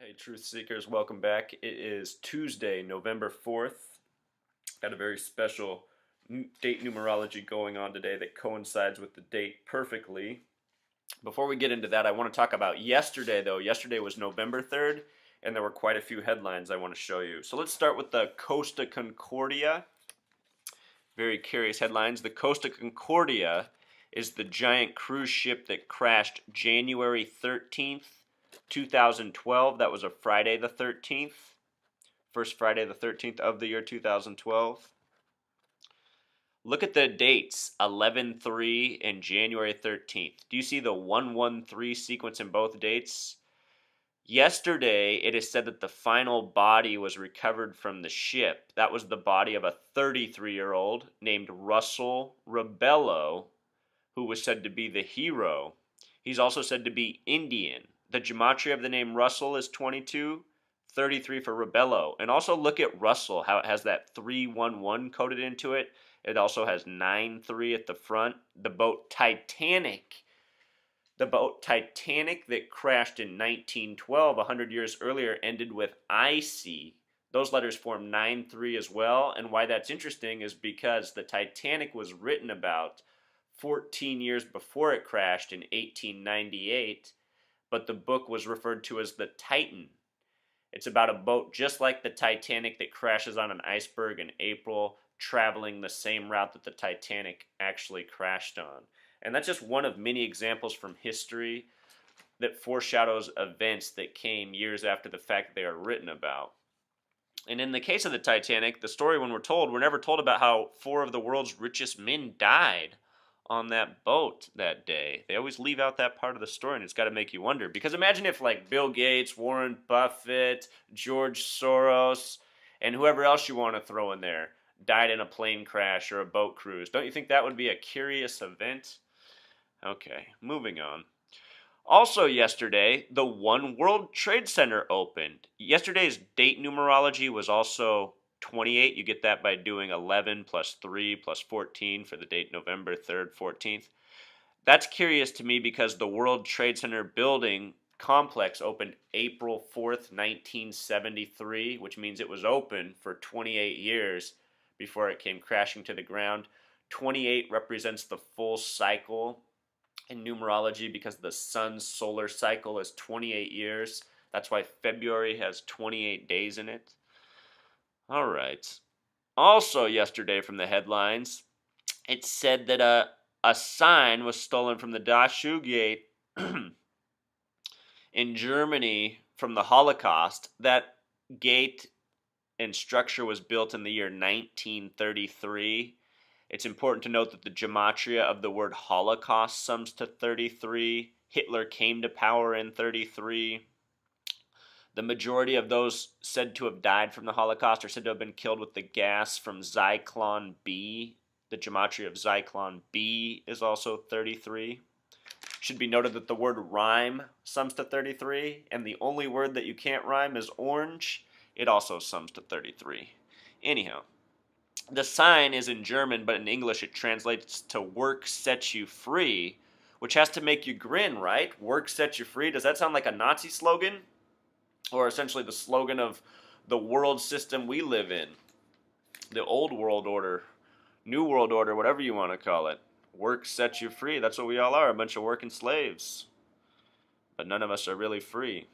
Hey, Truth Seekers, welcome back. It is Tuesday, November 4th. Got a very special date numerology going on today that coincides with the date perfectly. Before we get into that, I want to talk about yesterday, though. Yesterday was November 3rd, and there were quite a few headlines I want to show you. So let's start with the Costa Concordia. Very curious headlines. The Costa Concordia is the giant cruise ship that crashed January 13th, 2012. That was a Friday the 13th. First Friday the 13th of the year 2012. Look at the dates, 11/3 and January 13th. Do you see the 113 sequence in both dates? Yesterday, it is said that the final body was recovered from the ship. That was the body of a 33-year-old named Russell Rebello, who was said to be the hero. He's also said to be Indian. The gematria of the name Russell is 22, 33 for Rebello. And also look at Russell, how it has that 311 coded into it. It also has 93 at the front. The boat Titanic that crashed in 1912, 100 years earlier, ended with IC. Those letters form 93 as well. And why that's interesting is because the Titanic was written about 14 years before it crashed in 1898, but the book was referred to as the Titan. It's about a boat just like the Titanic that crashes on an iceberg in April, traveling the same route that the Titanic actually crashed on. And that's just one of many examples from history that foreshadows events that came years after the fact they are written about. And in the case of the Titanic, the story when we're never told about how 4 of the world's richest men died on that boat that day. They always leave out that part of the story, and it's got to make you wonder. Because imagine if like Bill Gates, Warren Buffett, George Soros, and whoever else you want to throw in there died in a plane crash or a boat cruise. Don't you think that would be a curious event? Okay, moving on. Also yesterday, the One World Trade Center opened. Yesterday's date numerology was also 28. You get that by doing 11 plus 3 plus 14 for the date November 3rd, 14th. That's curious to me because the World Trade Center building complex opened April 4th, 1973, which means it was open for 28 years before it came crashing to the ground. 28 represents the full cycle in numerology because the sun's solar cycle is 28 years. That's why February has 28 days in it. All right. Also yesterday from the headlines, it said that a sign was stolen from the Dashu Gate in Germany from the Holocaust. That gate and structure was built in the year 1933. It's important to note that the gematria of the word Holocaust sums to 33. Hitler came to power in 33. The majority of those said to have died from the Holocaust are said to have been killed with the gas from Zyklon B. The gematria of Zyklon B is also 33. Should be noted that the word rhyme sums to 33, and the only word that you can't rhyme is orange. It also sums to 33. Anyhow, the sign is in German, but in English it translates to work sets you free, which has to make you grin, right? Work sets you free. Does that sound like a Nazi slogan? Or essentially the slogan of the world system we live in? The old world order, new world order, whatever you want to call it. Work sets you free. That's what we all are, a bunch of working slaves. But none of us are really free.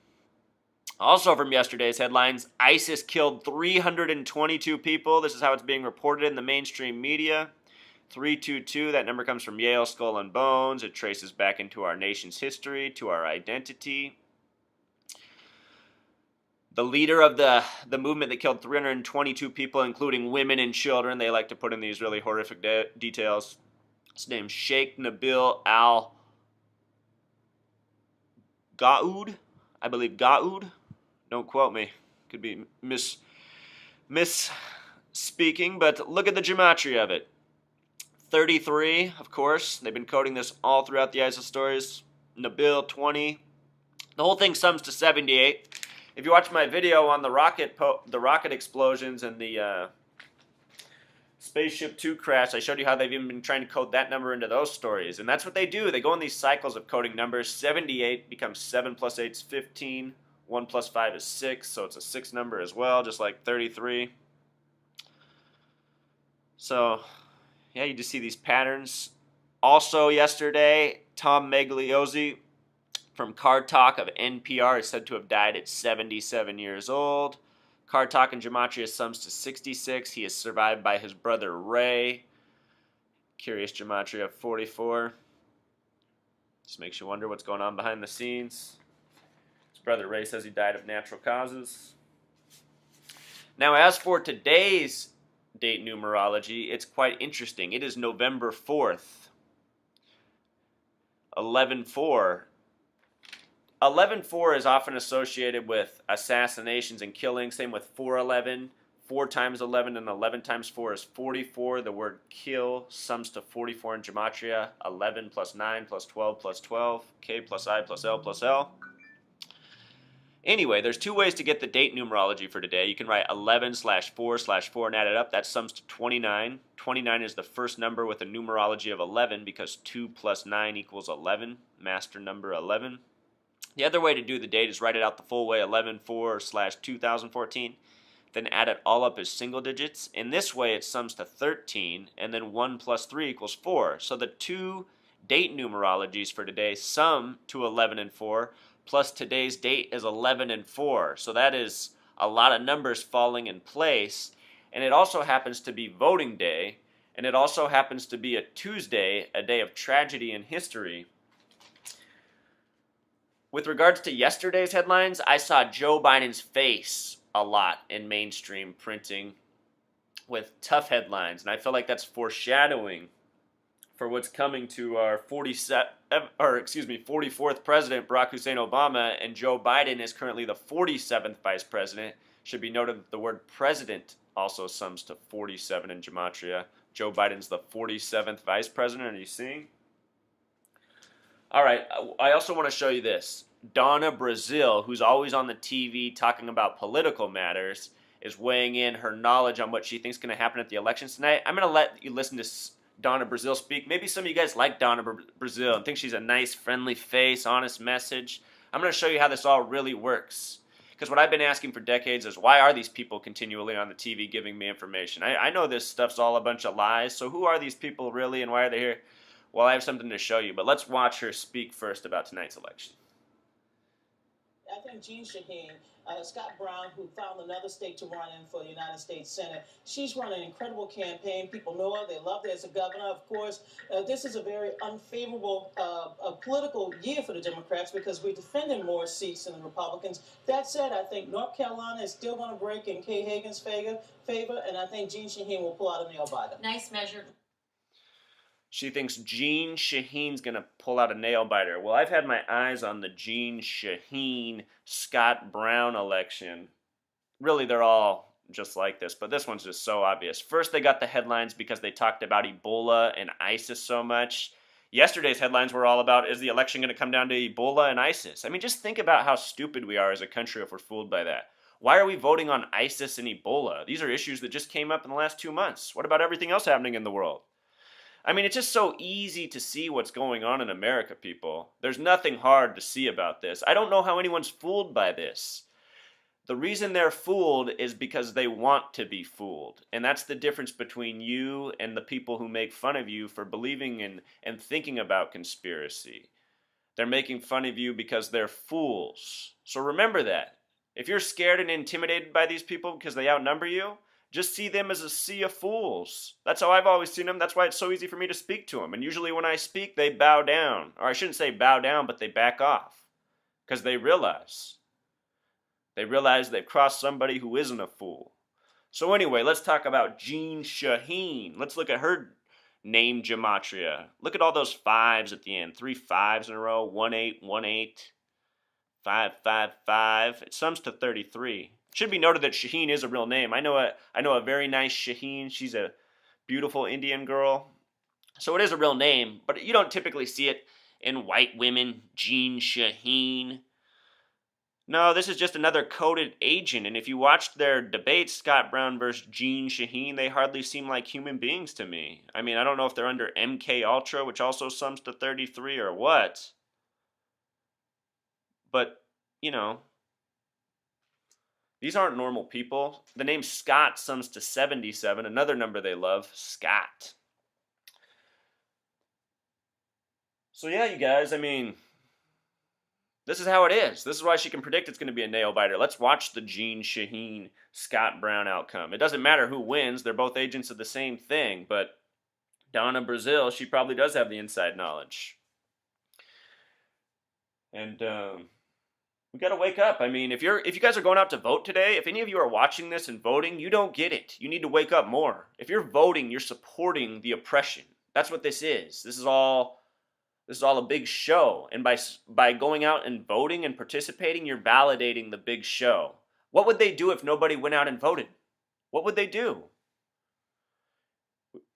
Also from yesterday's headlines, ISIS killed 322 people. This is how it's being reported in the mainstream media. 322, that number comes from Yale Skull and Bones. It traces back into our nation's history, to our identity. The leader of the movement that killed 322 people, including women and children, they like to put in these really horrific details. His name's Sheikh Nabil al-Gaoud. I believe Gaoud. Don't quote me. Could be misspeaking, but look at the gematria of it. 33, of course. They've been coding this all throughout the ISIS stories. Nabil, 20. The whole thing sums to 78. If you watch my video on the rocket explosions and the Spaceship Two crash, I showed you how they've even been trying to code that number into those stories. And that's what they do. They go in these cycles of coding numbers. 78 becomes 7 plus 8 is 15. 1 plus 5 is 6, so it's a 6 number as well, just like 33. So, yeah, you just see these patterns. Also yesterday, Tom Magliozzi from Card Talk of NPR is said to have died at 77 years old. Card Talk in Gematria sums to 66. He is survived by his brother Ray. Curious Gematria 44. Just makes you wonder what's going on behind the scenes. His brother Ray says he died of natural causes. Now, as for today's date numerology, it's quite interesting. It is November 4th, 11-4. 11-4 is often associated with assassinations and killings. Same with 4-11. 4 times 11 and 11 times 4 is 44. The word kill sums to 44 in Gematria. 11 plus 9 plus 12 plus 12. K plus I plus L plus L. Anyway, there's 2 ways to get the date numerology for today. You can write 11/4/4 and add it up. That sums to 29. 29 is the first number with a numerology of 11 because 2 plus 9 equals 11. Master number 11. The other way to do the date is write it out the full way, 11/4/2014. Then add it all up as single digits. In this way, it sums to 13, and then 1 plus 3 equals 4. So the 2 date numerologies for today sum to 11 and 4, plus today's date is 11 and 4. So that is a lot of numbers falling in place. And it also happens to be voting day, and it also happens to be a Tuesday, a day of tragedy in history. With regards to yesterday's headlines, I saw Joe Biden's face a lot in mainstream printing with tough headlines, and I feel like that's foreshadowing for what's coming to our 44th president, Barack Hussein Obama, and Joe Biden is currently the 47th vice president. Should be noted that the word president also sums to 47 in Gematria. Joe Biden's the 47th vice president. Are you seeing? All right, I also want to show you this. Donna Brazile, who's always on the TV talking about political matters, is weighing in her knowledge on what she thinks is going to happen at the elections tonight. I'm going to let you listen to Donna Brazile speak. Maybe some of you guys like Donna Brazile and think she's a nice, friendly face, honest message. I'm going to show you how this all really works. Because what I've been asking for decades is, why are these people continually on the TV giving me information? I know this stuff's all a bunch of lies, so who are these people really and why are they here? Well, I have something to show you, but let's watch her speak first about tonight's election. I think Jean Shaheen, Scott Brown, who found another state to run in for the United States Senate, she's run an incredible campaign. People know her. They love her as a governor. Of course, this is a very unfavorable political year for the Democrats because we're defending more seats than the Republicans. That said, I think North Carolina is still going to break in Kay Hagan's favor, and I think Jean Shaheen will pull out a nail biter. Nice measure. She thinks Jean Shaheen's going to pull out a nail biter. Well, I've had my eyes on the Jean Shaheen-Scott Brown election. Really, they're all just like this, but this one's just so obvious. First, they got the headlines because they talked about Ebola and ISIS so much. Yesterday's headlines were all about, is the election going to come down to Ebola and ISIS? I mean, just think about how stupid we are as a country if we're fooled by that. Why are we voting on ISIS and Ebola? These are issues that just came up in the last 2 months. What about everything else happening in the world? I mean, it's just so easy to see what's going on in America, people. There's nothing hard to see about this. I don't know how anyone's fooled by this. The reason they're fooled is because they want to be fooled. And that's the difference between you and the people who make fun of you for believing in and thinking about conspiracy. They're making fun of you because they're fools. So remember that. If you're scared and intimidated by these people because they outnumber you, just see them as a sea of fools. That's how I've always seen them. That's why it's so easy for me to speak to them. And usually when I speak, they bow down. Or I shouldn't say bow down, but they back off. Because they realize. They've crossed somebody who isn't a fool. So anyway, let's talk about Jean Shaheen. Let's look at her name gematria. Look at all those 5s at the end. 3 5s in a row. 1 8, 1 8. 5 5 5. It sums to 33. It should be noted that Shaheen is a real name. I know a very nice Shaheen. She's a beautiful Indian girl. So it is a real name, but you don't typically see it in white women. Jean Shaheen. No, this is just another coded agent, and if you watched their debate, Scott Brown versus Jean Shaheen, they hardly seem like human beings to me. I mean, I don't know if they're under MK Ultra, which also sums to 33, or what. But, you know, These aren't normal people. The name Scott sums to 77, another number they love, Scott. So yeah, you guys, I mean, this is how it is. This is why she can predict it's going to be a nail biter. Let's watch the Jean Shaheen Scott Brown outcome. It doesn't matter who wins. They're both agents of the same thing, but Donna Brazil, she probably does have the inside knowledge. And we got to wake up. I mean, if you guys are going out to vote today, if any of you are watching this and voting, you don't get it. You need to wake up more. If you're voting, you're supporting the oppression. That's what this is. This is all a big show. And by going out and voting and participating, you're validating the big show. What would they do if nobody went out and voted? What would they do?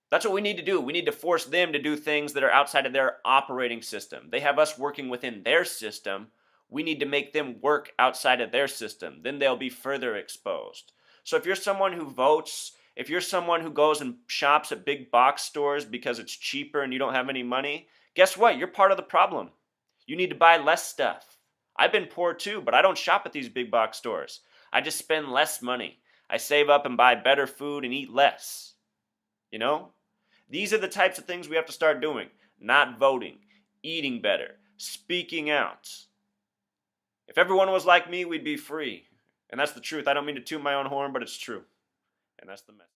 That's what we need to do. We need to force them to do things that are outside of their operating system. They have us working within their system. We need to make them work outside of their system. Then they'll be further exposed. So if you're someone who votes, if you're someone who goes and shops at big box stores because it's cheaper and you don't have any money, guess what? You're part of the problem. You need to buy less stuff. I've been poor too, but I don't shop at these big box stores. I just spend less money. I save up and buy better food and eat less. You know? These are the types of things we have to start doing. Not voting, eating better, speaking out. If everyone was like me, we'd be free. And that's the truth. I don't mean to toot my own horn, but it's true. And that's the message.